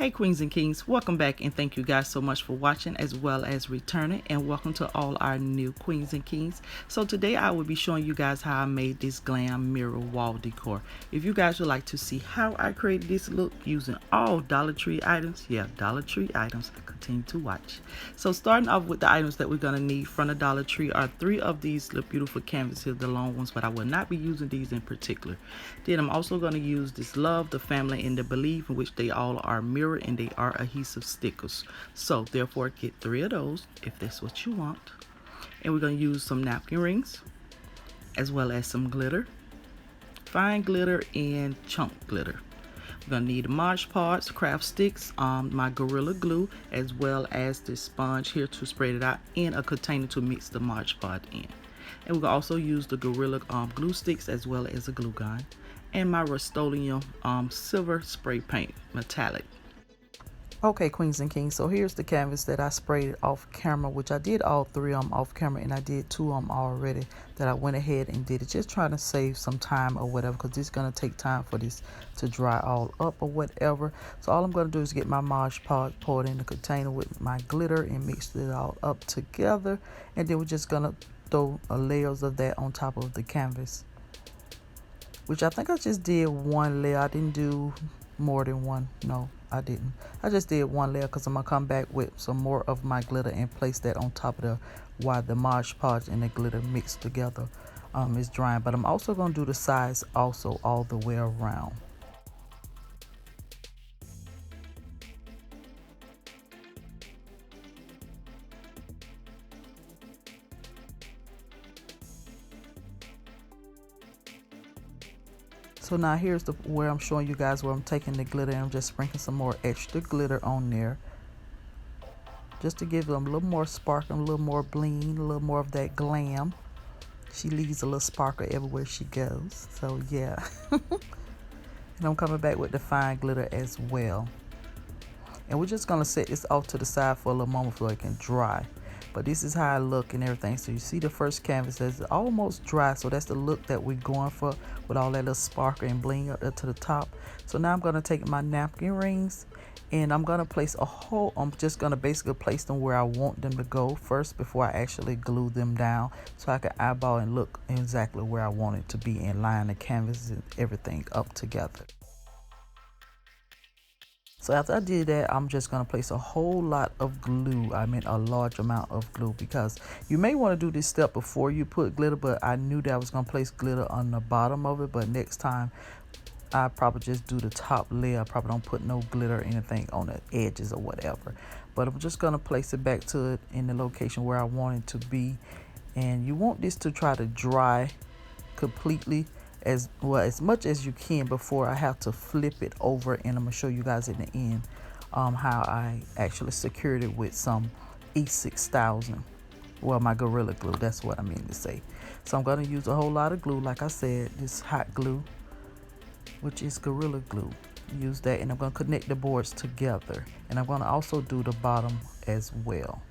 Hey queens and kings, welcome back and thank you guys so much for watching as well as returning, and welcome to all our new queens and kings. So today I will be showing you guys how I made this glam mirror wall decor. If you guys would like to see how I created this look using all Dollar Tree items, Dollar Tree items, continue to watch. So starting off with the items that we're going to need from the Dollar Tree are 3 of these beautiful canvases, the long ones, but I will not be using these in particular. Then I'm also going to use this Love, the Family, and the Believe, in which they all are mirror and they are adhesive stickers. So therefore get 3 of those if that's what you want. And we're going to use some napkin rings as well as some glitter, fine glitter and chunk glitter. We're going to need Mod Podge, craft sticks, my Gorilla Glue, as well as this sponge here to spread it out, and a container to mix the Mod Podge in. And we're going to also use the Gorilla glue sticks as well as a glue gun, and my Rust-Oleum silver spray paint metallic. Okay, queens and kings, so here's the canvas that I sprayed off camera, which I did all 3 of them off camera, and I did 2 of them already that I went ahead and did it, just trying to save some time or whatever, because it's going to take time for this to dry all up or whatever. So all I'm going to do is get my Mod Podge, pour it in the container with my glitter and mix it all up together, and then we're just going to throw layers of that on top of the canvas, which I think I just did 1 layer. I didn't do more than 1. No, I didn't. I just did 1 layer because I'm gonna come back with some more of my glitter and place that on top of while the Mod Podge and the glitter mixed together is drying. But I'm also gonna do the sides also all the way around. So now here's where I'm showing you guys where I'm taking the glitter and I'm just sprinkling some more extra glitter on there, just to give them a little more sparkle, a little more bling, a little more of that glam. She leaves a little sparkle everywhere she goes. So yeah. And I'm coming back with the fine glitter as well. And we're just gonna set this off to the side for a little moment so it can dry. But this is how I look and everything. So you see the first canvas is almost dry, so that's the look that we're going for with all that little sparkle and bling up there to the top. So now I'm gonna take my napkin rings and I'm gonna place a hole. I'm just gonna basically place them where I want them to go first before I actually glue them down, so I can eyeball and look exactly where I want it to be and line the canvas and everything up together. So after I did that, I'm just going to place a whole lot of glue. I mean a large amount of glue, because you may want to do this step before you put glitter, but I knew that I was going to place glitter on the bottom of it. But next time I probably just do the top layer. I probably don't put no glitter or anything on the edges or whatever. But I'm just going to place it back to it in the location where I want it to be. And you want this to try to dry completely as much as you can before I have to flip it over, and I'm gonna show you guys in the end how I actually secured it with some E6000, well, my Gorilla Glue, that's what I mean to say. So I'm gonna use a whole lot of glue, like I said, this hot glue, which is Gorilla Glue. Use that, and I'm gonna connect the boards together, and I'm gonna also do the bottom as well.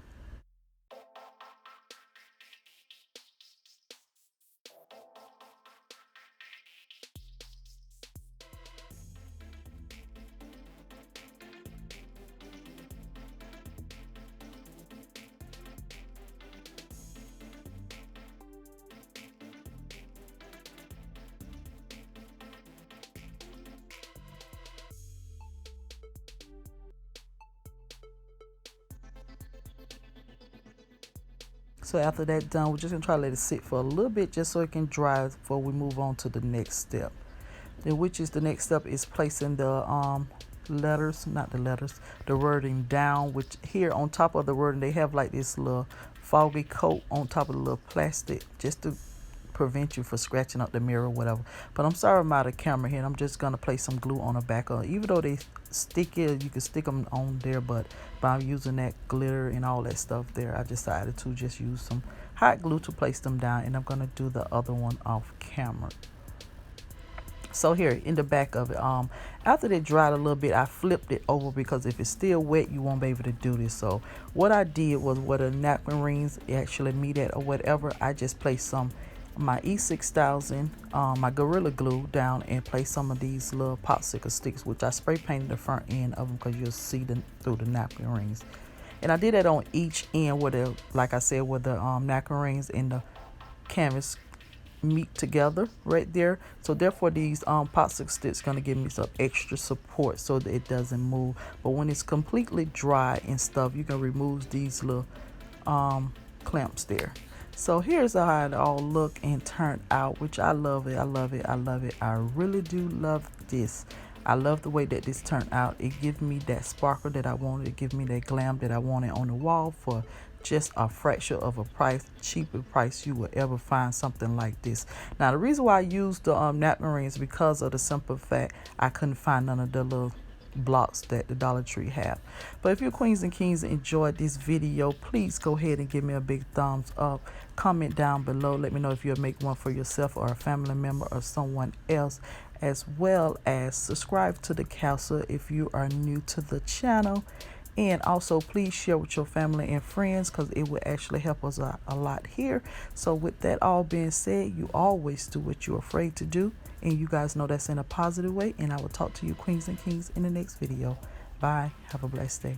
So after that done, we're just gonna try to let it sit for a little bit just so it can dry before we move on to the next step. Then which is the next step is placing the the wording down, which here on top of the wording they have like this little foggy coat on top of the little plastic just to prevent you from scratching up the mirror or whatever. But I'm sorry I'm out of camera here, and I'm just gonna place some glue on the back of it. Even though they sticky, you can stick them on there, but by using that glitter and all that stuff there, I decided to just use some hot glue to place them down, and I'm gonna do the other one off camera. So here in the back of it, after they dried a little bit, I flipped it over because if it's still wet, you won't be able to do this. So what I did was, where the napkin rings actually meet at or whatever, I just placed some my E6000, my Gorilla Glue down and place some of these little popsicle sticks, which I spray painted the front end of them because you'll see them through the napkin rings. And I did that on each end where the, like I said, where the napkin rings and the canvas meet together right there. So therefore these popsicle sticks gonna give me some extra support so that it doesn't move. But when it's completely dry and stuff, you can remove these little clamps there. So here's how it all look and turn out, which I love it. I love it. I love it. I really do love this. I love the way that this turned out. It gives me that sparkle that I wanted. It gives me that glam that I wanted on the wall for just a fraction of a price, cheaper price you will ever find something like this. Now the reason why I used the napkin rings is because of the simple fact I couldn't find none of the little blocks that the Dollar Tree have. But if you queens and kings enjoyed this video, please go ahead and give me a big thumbs up. Comment down below, let me know if you'll make one for yourself or a family member or someone else, as well as subscribe to the castle if you are new to the channel. And also please share with your family and friends because it will actually help us out a lot here. So with that all being said, you always do what you're afraid to do, and you guys know that's in a positive way. And I will talk to you queens and kings in the next video. Bye. Have a blessed day.